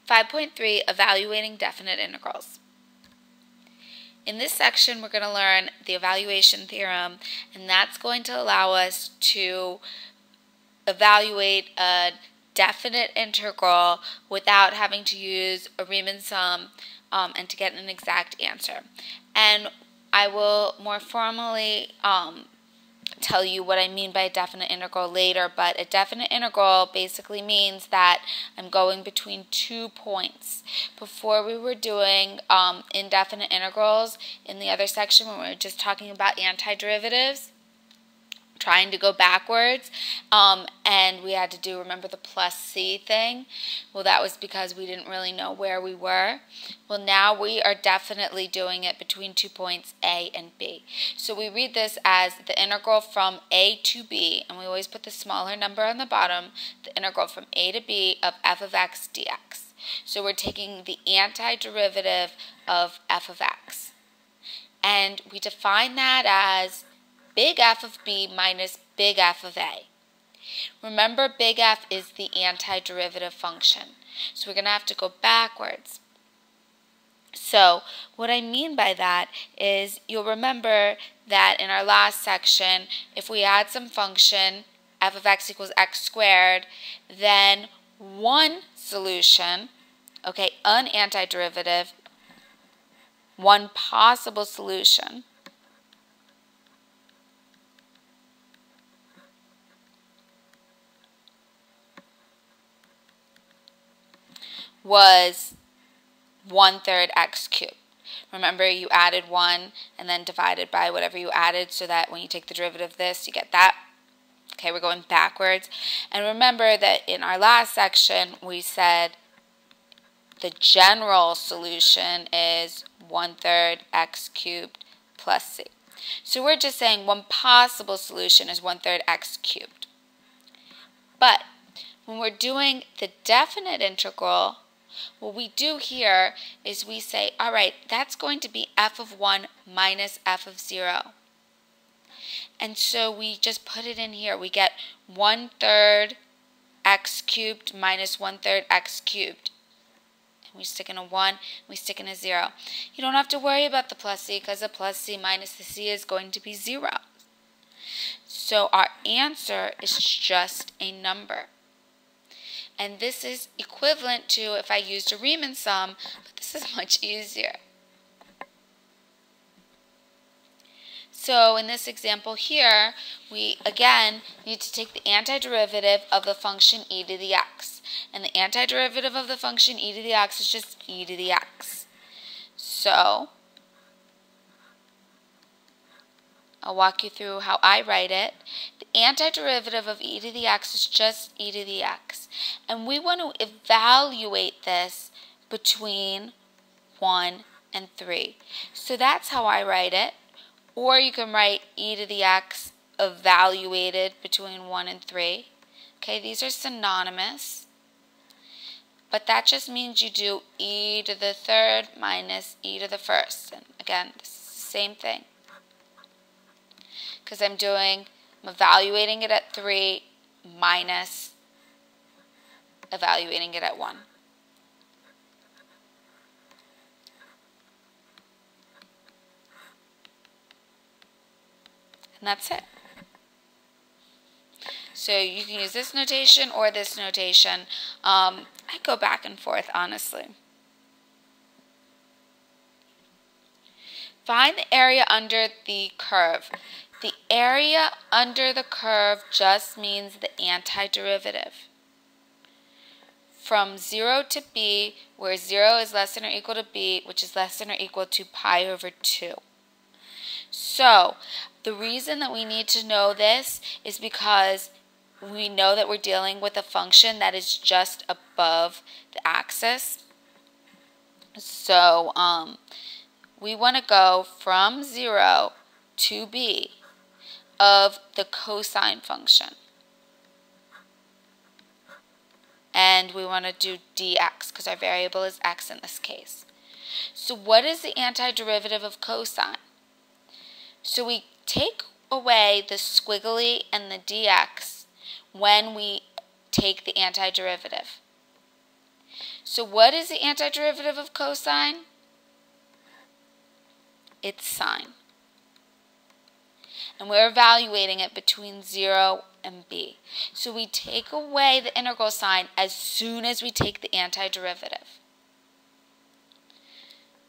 5.3, Evaluating Definite Integrals. In this section, we're going to learn the evaluation theorem, and that's going to allow us to evaluate a definite integral without having to use a Riemann sum and to get an exact answer. And I will more formally tell you what I mean by a definite integral later, but a definite integral basically means that I'm going between 2 points. Before we were doing indefinite integrals in the other section when we were just talking about antiderivatives, trying to go backwards, and we had to do, remember, the plus c thing? Well, that was because we didn't really know where we were. Well, now we are definitely doing it between 2 points A and B. So we read this as the integral from A to B, and we always put the smaller number on the bottom, the integral from A to B of f of x dx. So we're taking the antiderivative of f of x. And we define that as big F of B minus big F of A. Remember, big F is the antiderivative function. So we're going to have to go backwards. So what I mean by that is you'll remember that in our last section, if we had some function, f of x equals x squared, then one solution, okay, an antiderivative, one possible solution, was 1/3 x cubed. Remember, you added 1 and then divided by whatever you added so that when you take the derivative of this, you get that. Okay, we're going backwards. And remember that in our last section, we said the general solution is 1/3 x cubed plus c. So we're just saying one possible solution is 1/3 x cubed. But when we're doing the definite integral, what we do here is we say, all right, that's going to be f of 1 minus f of 0. And so we just put it in here. We get 1/3 x cubed minus 1/3 x cubed. And we stick in a 1, we stick in a 0. You don't have to worry about the plus c because the plus c minus the c is going to be 0. So our answer is just a number. And this is equivalent to if I used a Riemann sum, but this is much easier. So in this example here, we again need to take the antiderivative of the function e to the x. And the antiderivative of the function e to the x is just e to the x. So I'll walk you through how I write it. The antiderivative of e to the x is just e to the x. And we want to evaluate this between 1 and 3. So that's how I write it. Or you can write e to the x evaluated between 1 and 3. Okay, these are synonymous. But that just means you do e to the third minus e to the first. And again, this is the same thing. Because I'm evaluating it at 3 minus evaluating it at 1. And that's it. So you can use this notation or this notation. I go back and forth, honestly. Find the area under the curve. The area under the curve just means the antiderivative. From 0 to b, where 0 is less than or equal to b, which is less than or equal to pi over 2. So the reason that we need to know this is because we know that we're dealing with a function that is just above the axis. So we want to go from 0 to b of the cosine function. And we want to do dx because our variable is x in this case. So what is the antiderivative of cosine? So we take away the squiggly and the dx when we take the antiderivative. So what is the antiderivative of cosine? It's sine. And we're evaluating it between 0 and b. So we take away the integral sign as soon as we take the antiderivative.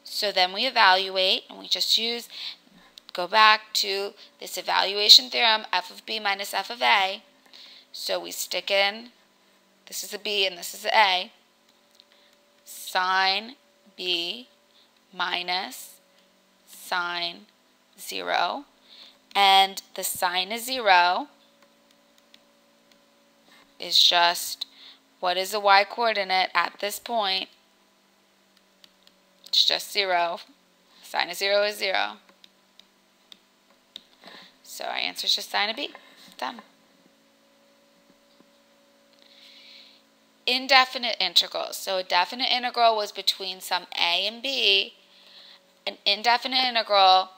So then we evaluate, and we just go back to this evaluation theorem, f of b minus f of a. So we stick in, this is a b and this is a a, sine b minus sine 0. And the sine of 0 is just, what is the y-coordinate at this point? It's just 0. Sine of 0 is 0. So our answer is just sine of b. Done. Indefinite integrals. So a definite integral was between some a and b. An indefinite integral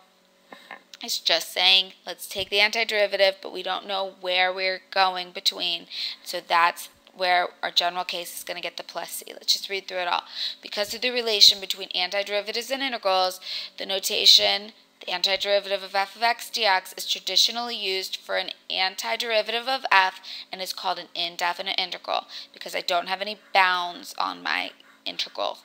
is just saying, let's take the antiderivative, but we don't know where we're going between. So that's where our general case is going to get the plus c. Let's just read through it all. Because of the relation between antiderivatives and integrals, the notation, the antiderivative of f of x dx, is traditionally used for an antiderivative of f and is called an indefinite integral because I don't have any bounds on my integral.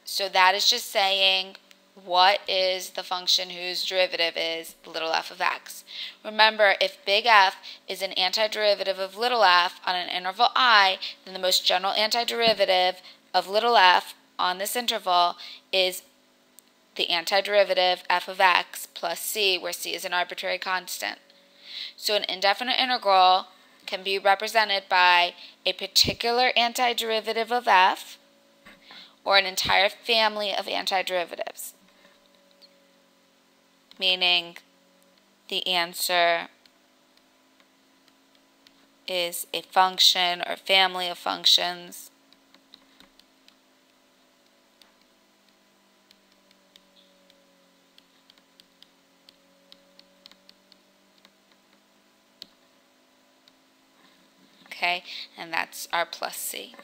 So that is just saying, what is the function whose derivative is little f of x? Remember, if big F is an antiderivative of little f on an interval I, then the most general antiderivative of little f on this interval is the antiderivative f of x plus c, where c is an arbitrary constant. So an indefinite integral can be represented by a particular antiderivative of f or an entire family of antiderivatives, meaning the answer is a function or family of functions okay, and that's our plus c.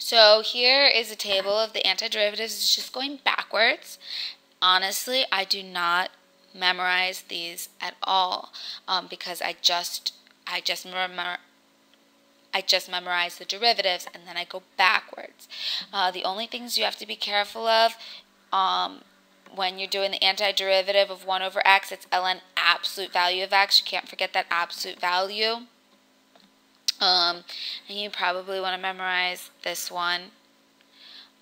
So here is a table of the antiderivatives. It's just going backwards. Honestly, I do not memorize these at all because I just memorize the derivatives and then I go backwards. The only things you have to be careful of when you're doing the antiderivative of 1 over x, it's ln absolute value of x. You can't forget that absolute value. And you probably want to memorize this one.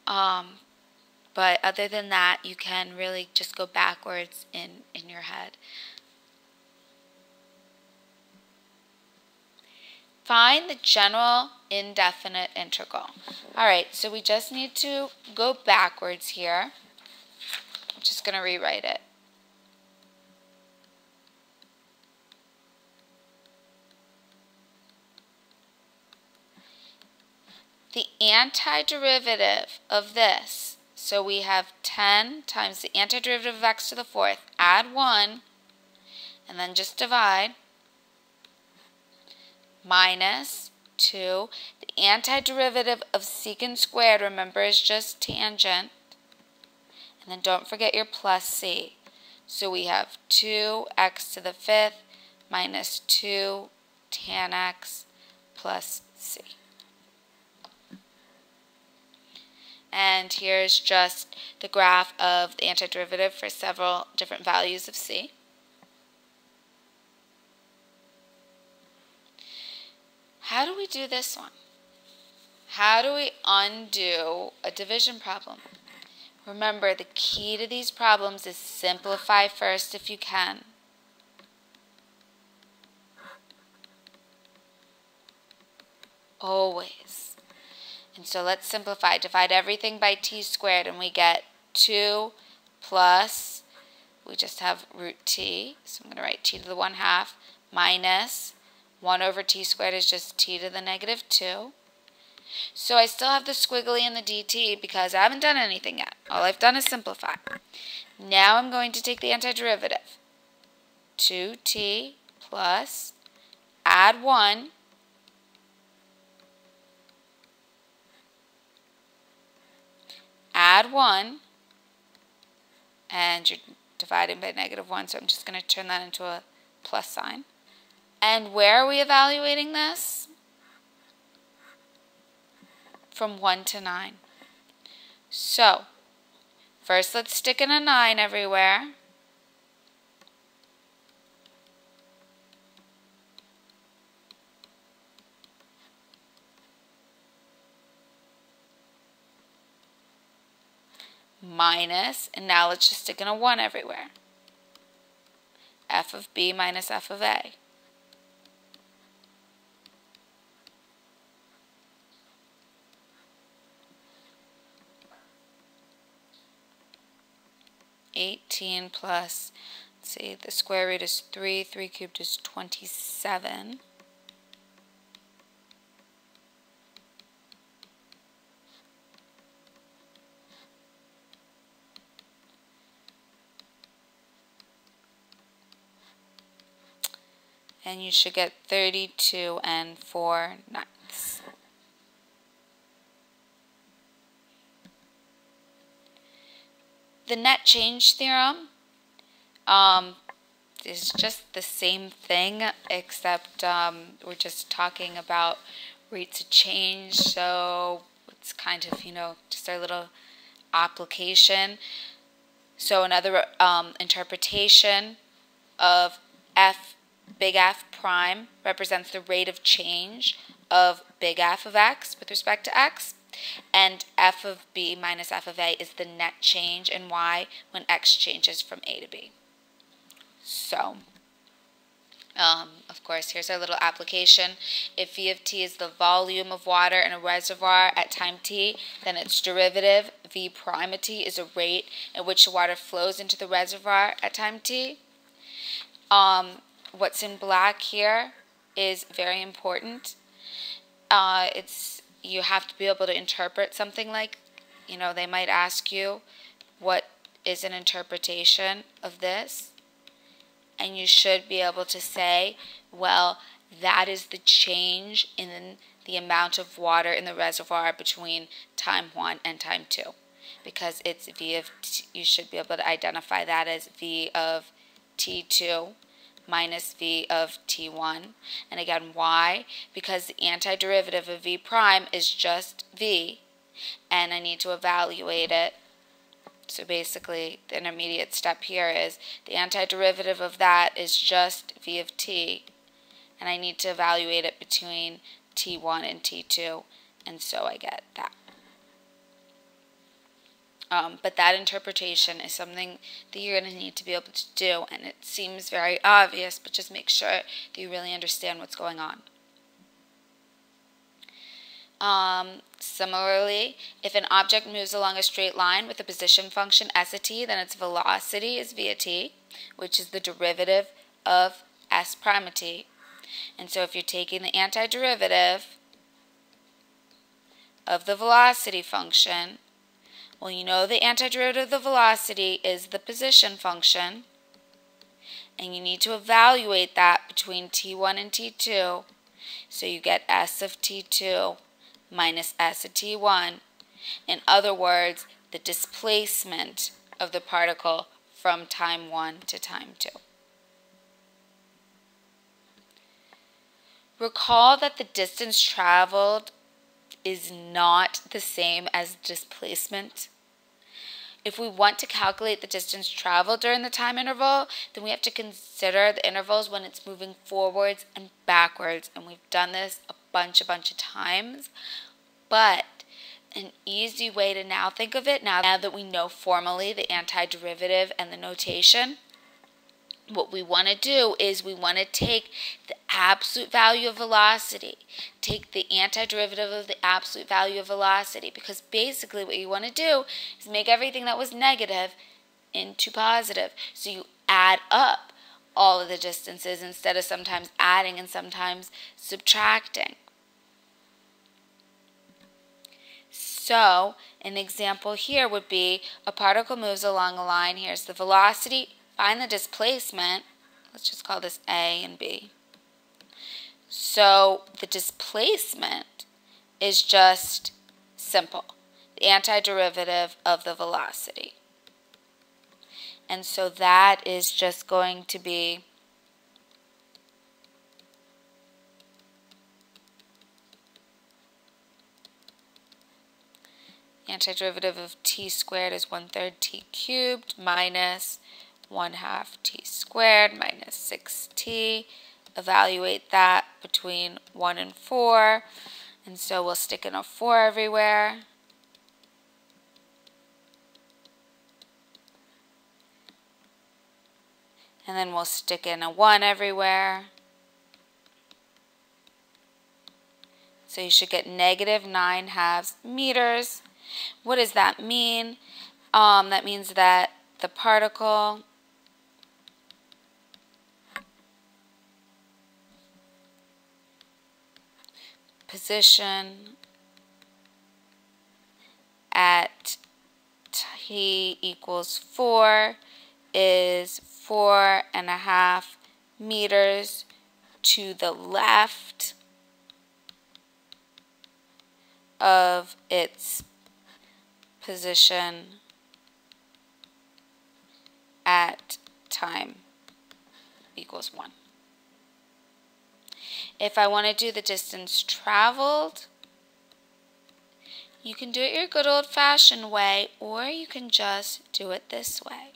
But other than that, you can really just go backwards in your head. Find the general indefinite integral. Alright, so we just need to go backwards here. I'm just going to rewrite it. The antiderivative of this, so we have 10 times the antiderivative of x to the 4th, add 1, and then just divide, minus 2. The antiderivative of secant squared, remember, is just tangent. And then don't forget your plus c. So we have 2x to the 5th minus 2 tan x plus c. And here's just the graph of the antiderivative for several different values of c. How do we do this one? How do we undo a division problem? Remember, the key to these problems is simplify first if you can. Always. And so let's simplify. Divide everything by t squared and we get 2 plus, we just have root t, so I'm going to write t to the 1/2, minus 1 over t squared is just t to the negative 2. So I still have the squiggly and the dt because I haven't done anything yet. All I've done is simplify. Now I'm going to take the antiderivative. 2t plus, add 1, add 1, and you're dividing by -1, so I'm just going to turn that into a plus sign. And where are we evaluating this? From 1 to 9. So, first let's stick in a 9 everywhere. Minus, and now let's just stick in a 1 everywhere. F of B minus F of A. (18 plus, let's see, the square root is 3, 3 cubed is 27. And you should get 32 and 4/9. The net change theorem is just the same thing, except we're just talking about rates of change, so it's kind of, just our little application. So another interpretation of big F prime represents the rate of change of big F of x with respect to x, and F of B minus F of A is the net change in y when x changes from A to B. So, of course, here's our little application. If V of t is the volume of water in a reservoir at time t, then its derivative, V prime of t, is a rate at which the water flows into the reservoir at time t. What's in black here is very important. You have to be able to interpret something like, they might ask you, what is an interpretation of this? And you should be able to say, well, that is the change in the amount of water in the reservoir between time 1 and time 2. Because it's V of t, you should be able to identify that as V of T2 minus V of T1. And again, why? Because the antiderivative of V prime is just V, and I need to evaluate it. So basically, the intermediate step here is the antiderivative of that is just V of t, and I need to evaluate it between T1 and T2, and so I get that. But that interpretation is something that you're going to need to be able to do, and it seems very obvious, but just make sure that you really understand what's going on. Similarly, if an object moves along a straight line with a position function s of t, then its velocity is v of t, which is the derivative of s prime of t. And so if you're taking the antiderivative of the velocity function, well, you know the antiderivative of the velocity is the position function, and you need to evaluate that between t1 and t2, so you get s of t2 minus s of t1. In other words, the displacement of the particle from time 1 to time 2. Recall that the distance traveled is not the same as displacement. If we want to calculate the distance traveled during the time interval, then we have to consider the intervals when it's moving forwards and backwards. And we've done this a bunch of times. But an easy way to now think of it, now that we know formally the antiderivative and the notation, what we want to do is we want to take the absolute value of velocity, take the antiderivative of the absolute value of velocity, because basically what you want to do is make everything that was negative into positive. So you add up all of the distances instead of sometimes adding and sometimes subtracting. So an example here would be a particle moves along a line. Here's the velocity. Find the displacement. Let's just call this A and B. So the displacement is just simple. the antiderivative of the velocity. And so that is just going to be antiderivative of t squared is 1/3 t cubed minus 1/2 t squared minus 6t. Evaluate that between 1 and 4. And so we'll stick in a 4 everywhere. And then we'll stick in a 1 everywhere. So you should get -9/2 meters. What does that mean? That means that the particle position at t equals 4 is 4.5 meters to the left of its position at time equals 1. If I want to do the distance traveled, you can do it your good old-fashioned way, or you can just do it this way.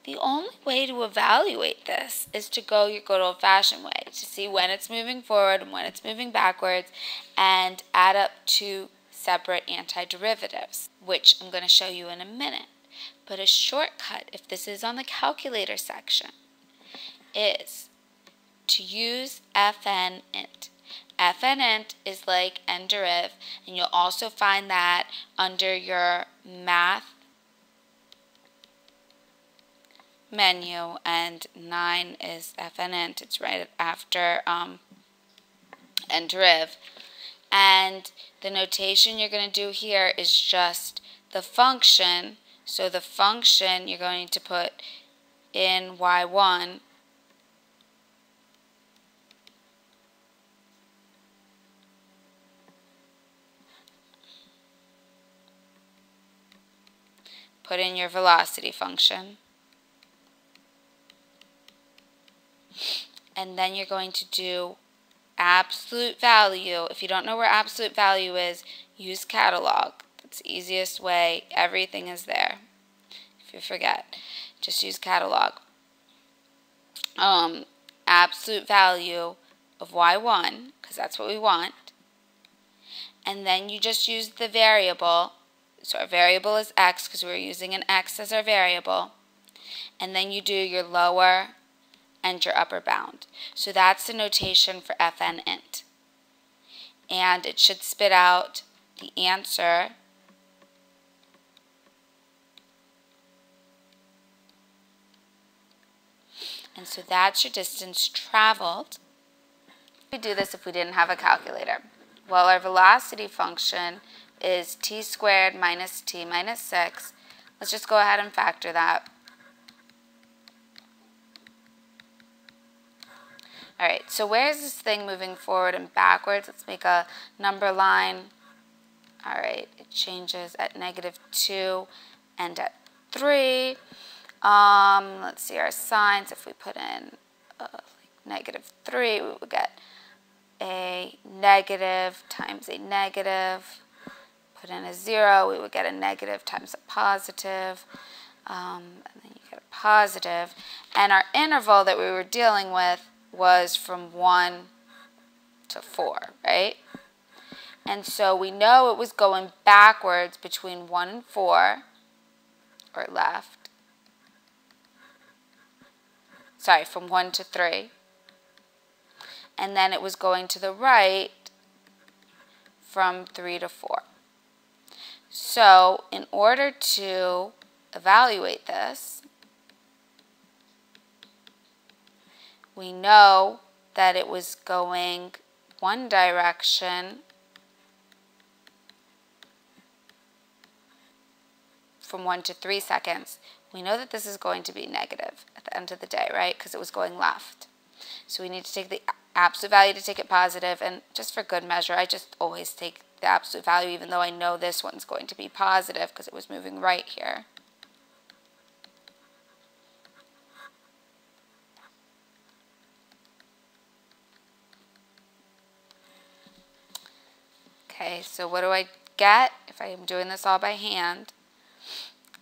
The only way to evaluate this is to go your good old-fashioned way, to see when it's moving forward and when it's moving backwards, and add up two separate antiderivatives, which I'm going to show you in a minute. But a shortcut, if this is on the calculator section, is to use fn int. Fn int is like nderiv, and you'll also find that under your math menu, and 9 is fn int. It's right after nderiv. And the notation you're going to do here is just the function. So the function you're going to put in y1 put in your velocity function, and then you're going to do absolute value. If you don't know where absolute value is, use catalog. That's the easiest way. Everything is there. If you forget, just use catalog. Absolute value of y1, because that's what we want. And then you just use the variable. So our variable is x, because we're using an x as our variable. And then you do your lower and your upper bound. So that's the notation for fn int. And it should spit out the answer and so that's your distance traveled. We do this if we didn't have a calculator. Well, our velocity function is t squared minus t minus 6. Let's just go ahead and factor that. Alright, so where is this thing moving forward and backwards? Let's make a number line. Alright, it changes at -2 and at 3. Let's see our signs. If we put in -3, we would get a negative times a negative. Put in a 0, we would get a negative times a positive. And then you get a positive. And our interval that we were dealing with was from 1 to 4, right? And so we know it was going backwards between 1 and 4, or left. Sorry, from 1 to 3. And then it was going to the right from 3 to 4. So in order to evaluate this, we know that it was going one direction from 1 to 3 seconds. We know that this is going to be negative at the end of the day, right? Because it was going left. So we need to take the absolute value to take it positive, and just for good measure, I just always take the absolute value, even though I know this one's going to be positive because it was moving right here. Okay, so what do I get if I am doing this all by hand?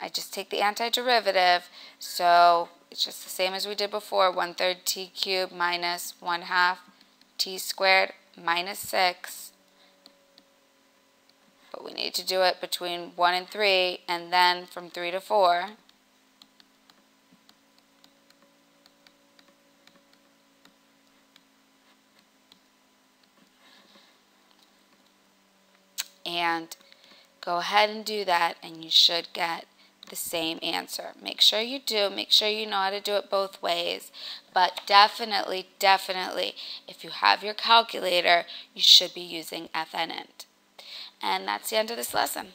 I just take the antiderivative, so it's just the same as we did before, 1/3 t cubed minus 1/2 t squared minus 6. But we need to do it between 1 and 3, and then from 3 to 4. And go ahead and do that, and you should get the same answer. Make sure you do. Make sure you know how to do it both ways. But definitely, if you have your calculator, you should be using FNIT. And that's the end of this lesson.